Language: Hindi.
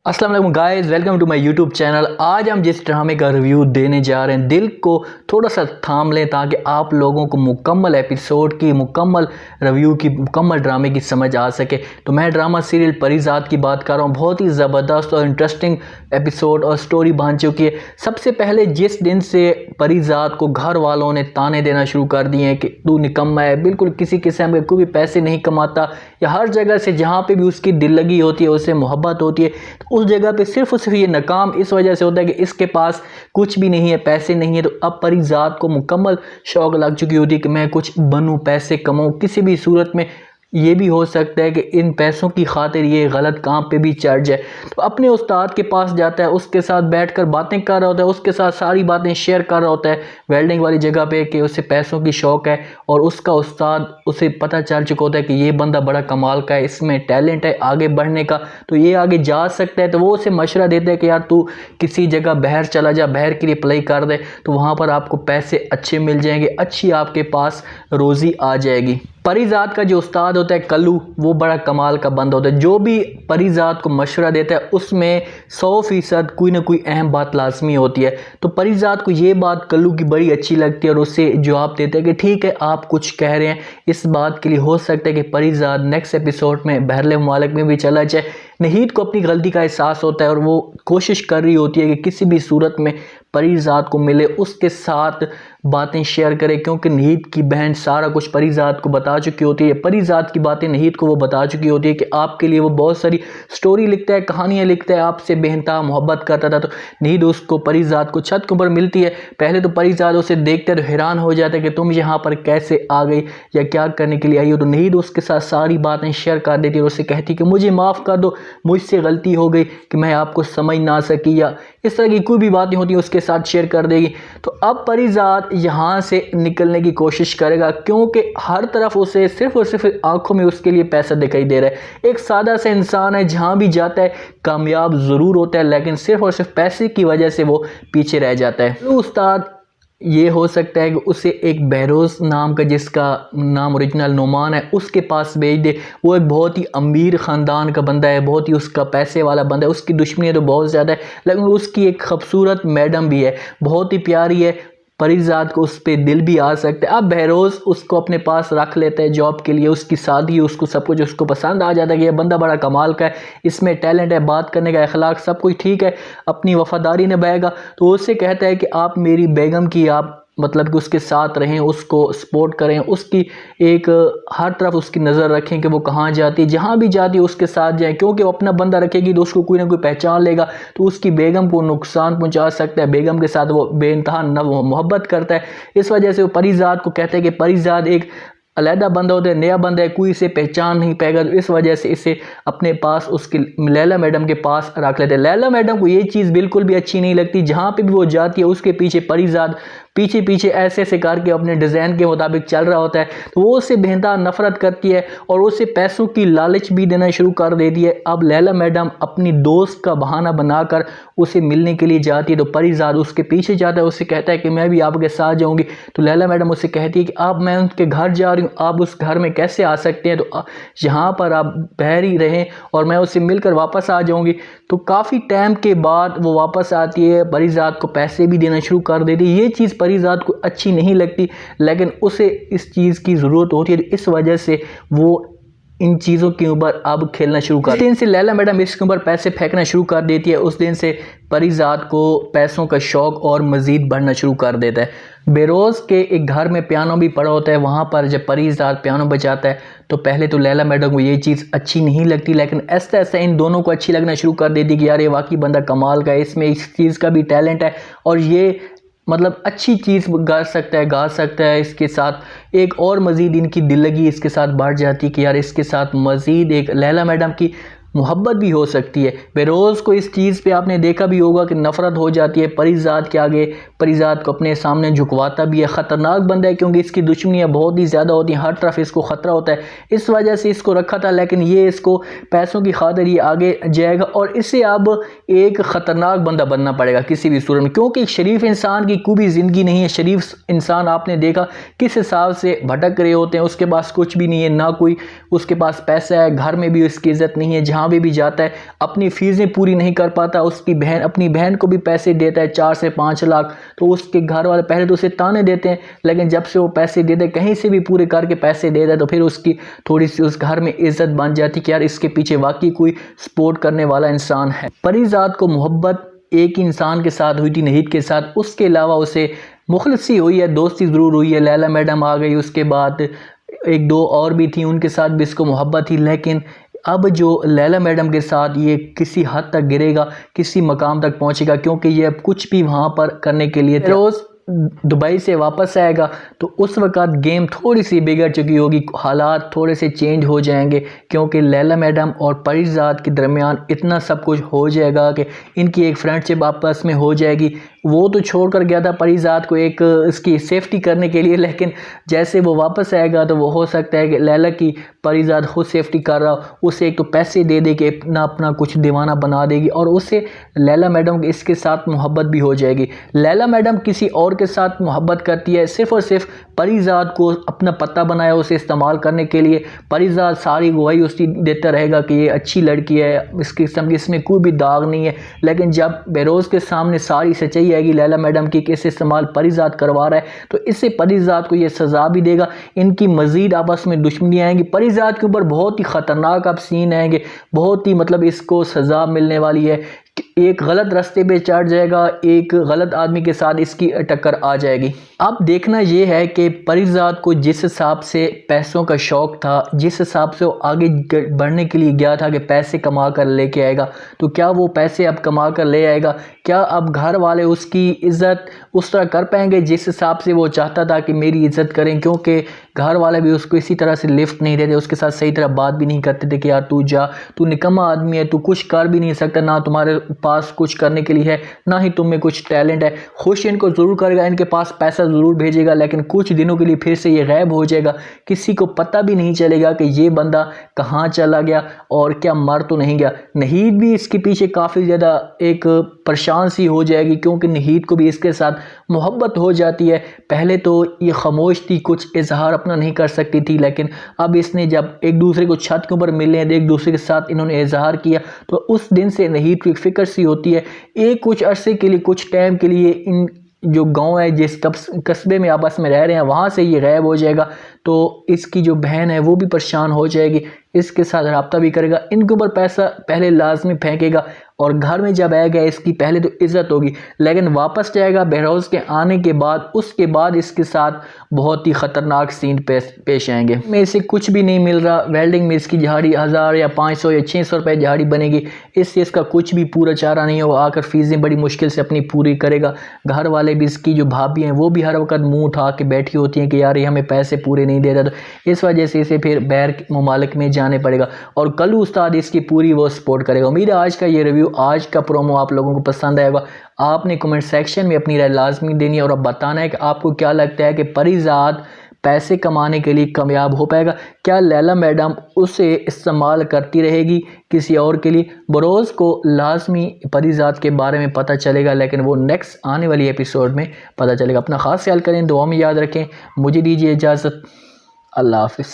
अस्सलाम वालेकुम guys, welcome to my YouTube channel. आज हम जिस ड्रामे का रिव्यू देने जा रहे हैं, दिल को थोड़ा सा थाम लें ताकि आप लोगों को मुकम्मल एपिसोड की, मुकम्मल रिव्यू की, मुकम्मल ड्रामे की समझ आ सके। तो मैं ड्रामा सीरियल परीज़ाद की बात कर रहा हूँ। बहुत ही ज़बरदस्त और इंटरेस्टिंग एपिसोड और स्टोरी बन चुकी है। सबसे पहले जिस दिन से परीज़ाद को घर वालों ने ताने देना शुरू कर दिए हैं कि तू निकम्मा है, बिल्कुल किसी किस्म के कोई भी पैसे नहीं कमाता, या हर जगह से जहाँ पे भी उसकी दिल लगी होती है, उससे मोहब्बत होती है, तो उस जगह पे सिर्फ और सिर्फ ये नाकाम इस वजह से होता है कि इसके पास कुछ भी नहीं है, पैसे नहीं है। तो अब परीज़ाद को मुकम्मल शौक लग चुकी होती है कि मैं कुछ बनूं, पैसे कमाऊं किसी भी सूरत में। ये भी हो सकता है कि इन पैसों की खातिर ये गलत काम पे भी चढ़ जाए। तो अपने उस्ताद के पास जाता है, उसके साथ बैठकर बातें कर रहा होता है, उसके साथ सारी बातें शेयर कर रहा होता है वेल्डिंग वाली जगह पे कि उसे पैसों की शौक है। और उसका उस्ताद उसे पता चल चुका होता है कि ये बंदा बड़ा कमाल का है, इसमें टैलेंट है आगे बढ़ने का, तो ये आगे जा सकता है। तो वो उसे मशवरा देता है कि यार तू किसी जगह बाहर चला जा, बाहर के लिए अप्लाई कर दे, तो वहाँ पर आपको पैसे अच्छे मिल जाएंगे, अच्छी आपके पास रोज़ी आ जाएगी। परीज़ाद का जो उस्ताद होता है कल्लू, वो बड़ा कमाल का बंदा होता है। जो भी परीज़ाद को मशवरा देता है उसमें 100% कोई ना कोई अहम बात लाजमी होती है। तो परीज़ाद को ये बात कल्लू की बड़ी अच्छी लगती है और उससे जवाब देता है कि ठीक है, आप कुछ कह रहे हैं, इस बात के लिए हो सकता है कि परीज़ाद नेक्स्ट एपिसोड में बहरले मुमालिक में भी चला जाए। नहीद को अपनी गलती का एहसास होता है और वो कोशिश कर रही होती है कि किसी भी सूरत में परीज़ाद को मिले, उसके साथ बातें शेयर करे, क्योंकि नहीद की बहन सारा कुछ परीज़ाद को बता चुकी होती है। परीज़ाद की बातें नहीद को वो बता चुकी होती है कि आपके लिए वो बहुत सारी स्टोरी लिखता है, कहानियाँ लिखता है, आपसे बेइंतहा मोहब्बत करता था। तो नहीद उसको परीज़ाद को छत के ऊपर मिलती है। पहले तो परीज़ाद उसे देखते तो हैरान हो जाता है कि तुम यहाँ पर कैसे आ गई या क्या करने के लिए आई हो। तो नहीद उसके साथ सारी बातें शेयर कर देती है और उससे कहती कि मुझे माफ़ कर दो, मुझसे गलती हो गई कि मैं आपको समझ ना सकी, या इस तरह की कोई भी बातें होती हैं उसके साथ शेयर कर देगी। तो अब परीज़ाद यहाँ से निकलने की कोशिश करेगा, क्योंकि हर तरफ उसे सिर्फ और सिर्फ आंखों में उसके लिए पैसा दिखाई दे रहा है। एक सादा सा इंसान है, जहाँ भी जाता है कामयाब ज़रूर होता है, लेकिन सिर्फ और सिर्फ पैसे की वजह से वो पीछे रह जाता है। तो उस्ताद ये हो सकता है कि उसे एक बहरोज़ नाम का, जिसका नाम ओरिजिनल नोमान है, उसके पास भेज दे। वो एक बहुत ही अमीर ख़ानदान का बंदा है, बहुत ही उसका पैसे वाला बंदा है, उसकी दुश्मनी तो बहुत ज़्यादा है, लेकिन उसकी एक खूबसूरत मैडम भी है, बहुत ही प्यारी है। परीज़ाद को उस पर दिल भी आ सकता है। अब बहरोज़ उसको अपने पास रख लेता है जॉब के लिए, उसकी शादी, उसको सब कुछ उसको पसंद आ जाता है कि यह बंदा बड़ा कमाल का है, इसमें टैलेंट है, बात करने का अखलाक सब कुछ ठीक है, अपनी वफादारी निभाएगा। तो उससे कहता है कि आप मेरी बेगम की, आप मतलब कि उसके साथ रहें, उसको सपोर्ट करें, उसकी एक हर तरफ उसकी नज़र रखें कि वो कहाँ जाती है, जहाँ भी जाती है उसके साथ जाएं, क्योंकि वो अपना बंदा रखेगी तो उसको कोई ना कोई पहचान लेगा, तो उसकी बेगम को नुकसान पहुँचा सकता है। बेगम के साथ वो बेइंतहा मोहब्बत करता है। इस वजह से वो परीज़ाद को कहता है कि परीज़ाद एक अलहदा बंदा होता है, नया बंदा है, कोई इसे पहचान नहीं पाएगा। तो इस वजह से इसे अपने पास उसकी लैला मैडम के पास रख लेते हैं। लैला मैडम को ये चीज़ बिल्कुल भी अच्छी नहीं लगती, जहाँ पे भी वो जाती है उसके पीछे परीज़ाद पीछे पीछे ऐसे ऐसे करके अपने डिज़ाइन के मुताबिक चल रहा होता है। तो वो उससे बेहतर नफरत करती है और उसे पैसों की लालच भी देना शुरू कर देती है। अब लैला मैडम अपनी दोस्त का बहाना बनाकर उसे मिलने के लिए जाती है, तो परीज़ाद उसके पीछे जाता है, उससे कहता है कि मैं भी आपके साथ जाऊंगी। तो लैला मैडम उससे कहती है कि अब मैं उनके घर जा रही हूँ, आप उस घर में कैसे आ सकते हैं, तो यहाँ पर आप बाहर ही रहें और मैं उससे मिलकर वापस आ जाऊँगी। तो काफ़ी टाइम के बाद वो वापस आती है, परीज़ाद को पैसे भी देना शुरू कर देती है। ये चीज़ परीज़ाद को अच्छी नहीं लगती, लेकिन उसे इस चीज़ की ज़रूरत होती है, इस वजह से वो इन चीज़ों के ऊपर अब खेलना शुरू कर। उस दिन से लैला मैडम इसके ऊपर पैसे फेंकना शुरू कर देती है। उस दिन से परीज़ाद को पैसों का शौक़ और मज़ीद बढ़ना शुरू कर देता है। बेरोज़ के एक घर में पियानो भी पड़ा होता है, वहाँ पर जब परीज़ाद पियानो बजाता है तो पहले तो लैला मैडम को ये चीज़ अच्छी नहीं लगती, लेकिन ऐसा ऐसा इन दोनों को अच्छी लगना शुरू कर देती कि यार ये वाकई बंदा कमाल का है, इसमें इस चीज़ का भी टैलेंट है और ये मतलब अच्छी चीज़ गा सकता है। इसके साथ एक और मज़ीद इनकी दिल लगी इसके साथ बढ़ जाती कि यार इसके साथ मज़ीद एक लैला मैडम की मोहब्बत भी हो सकती है। बेरोज़ को इस चीज़ पे आपने देखा भी होगा कि नफ़रत हो जाती है परीज़ाद के आगे, परीज़ाद को अपने सामने झुकवाता भी है। ख़तरनाक बंदा है क्योंकि इसकी दुश्मनियाँ बहुत ही ज़्यादा होती हैं, हर तरफ इसको ख़तरा होता है, इस वजह से इसको रखा था। लेकिन ये इसको पैसों की खातिर ये आगे जाएगा और इसे अब एक ख़तरनाक बंदा बनना पड़ेगा किसी भी सूरत में, क्योंकि शरीफ इंसान की कोई भी ज़िंदगी नहीं है। शरीफ इंसान आपने देखा किस हिसाब से भटक रहे होते हैं, उसके पास कुछ भी नहीं है, ना कोई उसके पास पैसा है, घर में भी उसकी इज़्ज़त नहीं है, जहाँ जहाँ भी जाता है अपनी फ़ीसें पूरी नहीं कर पाता, उसकी बहन अपनी बहन को भी पैसे देता है 4 से 5 लाख, तो उसके घर वाले पहले तो उसे ताने देते हैं, लेकिन जब से वो पैसे देते हैं कहीं से भी पूरे करके पैसे देता है तो फिर उसकी थोड़ी सी उस घर में इज्जत बन जाती कि यार इसके पीछे वाकई कोई सपोर्ट करने वाला इंसान है। परीज़ाद को मोहब्बत एक इंसान के साथ हुई थी, नहीद के साथ, उसके अलावा उसे मुखलसी हुई है, दोस्ती ज़रूर हुई है। लैला मैडम आ गई, उसके बाद एक दो और भी थी, उनके साथ भी इसको मोहब्बत थी, लेकिन अब जो लैला मैडम के साथ ये किसी हद तक गिरेगा, किसी मकाम तक पहुंचेगा, क्योंकि ये अब कुछ भी वहाँ पर करने के लिए रोज़ दुबई से वापस आएगा तो उस वक़्त गेम थोड़ी सी बिगड़ चुकी होगी, हालात थोड़े से चेंज हो जाएंगे, क्योंकि लैला मैडम और परीज़ाद के दरमियान इतना सब कुछ हो जाएगा कि इनकी एक फ्रेंडशिप आपस में हो जाएगी। वो तो छोड़ कर गया था परीज़ाद को एक इसकी सेफ्टी करने के लिए, लेकिन जैसे वो वापस आएगा तो वो हो सकता है कि लैला की परीज़ाद खुद सेफ्टी कर रहा हो, उसे एक तो पैसे दे दे के अपना कुछ दीवाना बना देगी और उससे लैला मैडम इसके साथ मोहब्बत भी हो जाएगी। लैला मैडम किसी और के साथ मोहब्बत करती है, सिर्फ़ और सिर्फ परीज़ाद को अपना पता बनाया उसे इस्तेमाल करने के लिए। परीज़ाद सारी गवाही उसकी देता रहेगा कि ये अच्छी लड़की है, इसकी किस्म की इसमें कोई भी दाग नहीं है, लेकिन जब बेरोज़ के सामने सारी सच्चाई आएगी लैला मैडम की कि इसे इस्तेमाल परीज़ाद करवा रहा है, तो इससे परीज़ाद को ये सज़ा भी देगा, इनकी मज़ीद आपस में दुश्मनी आएंगी। परीज़ाद के ऊपर बहुत ही ख़तरनाक अब सीन आएंगे, बहुत ही मतलब इसको सज़ा मिलने वाली है, एक गलत रास्ते पे चढ़ जाएगा, एक गलत आदमी के साथ इसकी टक्कर आ जाएगी। अब देखना ये है कि परीज़ाद को जिस हिसाब से पैसों का शौक़ था, जिस हिसाब से वो आगे बढ़ने के लिए गया था कि पैसे कमा कर लेके आएगा, तो क्या वो पैसे अब कमा कर ले आएगा? क्या अब घर वाले उसकी इज़्ज़त उस तरह कर पाएंगे जिस हिसाब से वो चाहता था कि मेरी इज़्ज़त करें? क्योंकि घर वाले भी उसको इसी तरह से लिफ्ट नहीं देते, उसके साथ सही तरह बात भी नहीं करते थे कि यार तू जा, तू निकम्मा आदमी है, तू कुछ कर भी नहीं सकता, ना तुम्हारे पास कुछ करने के लिए है, ना ही तुम में कुछ टैलेंट है। खुश इनको ज़रूर करेगा, इनके पास पैसा ज़रूर भेजेगा, लेकिन कुछ दिनों के लिए फिर से ये गायब हो जाएगा, किसी को पता भी नहीं चलेगा कि ये बंदा कहाँ चला गया और क्या मर तो नहीं गया। नहीद भी इसके पीछे काफ़ी ज़्यादा एक परेशान सी हो जाएगी, क्योंकि नहीद को भी इसके साथ मोहब्बत हो जाती है। पहले तो ये खामोश थी, कुछ इजहार अपना नहीं कर सकती थी, लेकिन अब इसने जब एक दूसरे को छत के ऊपर मिले हैं, एक दूसरे के साथ इन्होंने इजहार किया, तो उस दिन से नहीद को एक फ़िक्र सी होती है। एक कुछ अरसे के लिए, कुछ टाइम के लिए इन जो गांव है, जिस कस्बे में आपस में रह रहे हैं, वहाँ से ये गायब हो जाएगा, तो इसकी जो बहन है वो भी परेशान हो जाएगी, इसके साथ रब्ता भी करेगा, इनके ऊपर पैसा पहले लाजमी फेंकेगा और घर में जब आएगा इसकी पहले तो इज़्ज़त होगी, लेकिन वापस जाएगा बहरोज़ के आने के बाद, उसके बाद इसके साथ बहुत ही ख़तरनाक सीन पेश आएंगे। में इसे कुछ भी नहीं मिल रहा, वेल्डिंग में इसकी दिहाड़ी 1000 या 500 या 600 रुपये दिहाड़ी बनेगी, इससे इसका कुछ भी पूरा चारा नहीं होगा, आकर फ़ीसें बड़ी मुश्किल से अपनी पूरी करेगा। घर वाले भी, इसकी जो भाभी हैं वो भी हर वक्त मुँह उठा के बैठी होती हैं कि यार ये हमें पैसे पूरे नहीं दे रहा, तो इस वजह से इसे फिर बैर ममालिक में जाने पड़ेगा और कल उस्ताद इसकी पूरी वो सपोर्ट करेगा। उम्मीद है आज का ये रिव्यू, आज का प्रोमो आप लोगों को पसंद आएगा। आपने कमेंट सेक्शन में अपनी राय लाजमी देनी है और अब बताना है कि आपको क्या लगता है कि परीज़ाद पैसे कमाने के लिए कामयाब हो पाएगा? क्या लैला मैडम उसे इस्तेमाल करती रहेगी किसी और के लिए? बरोज़ को लाजमी परीज़ाद के बारे में पता चलेगा, लेकिन वो नेक्स्ट आने वाली एपिसोड में पता चलेगा। अपना ख़ास ख्याल करें, दुआ में याद रखें। मुझे दीजिए इजाज़त, अल्लाह हाफ़िज़।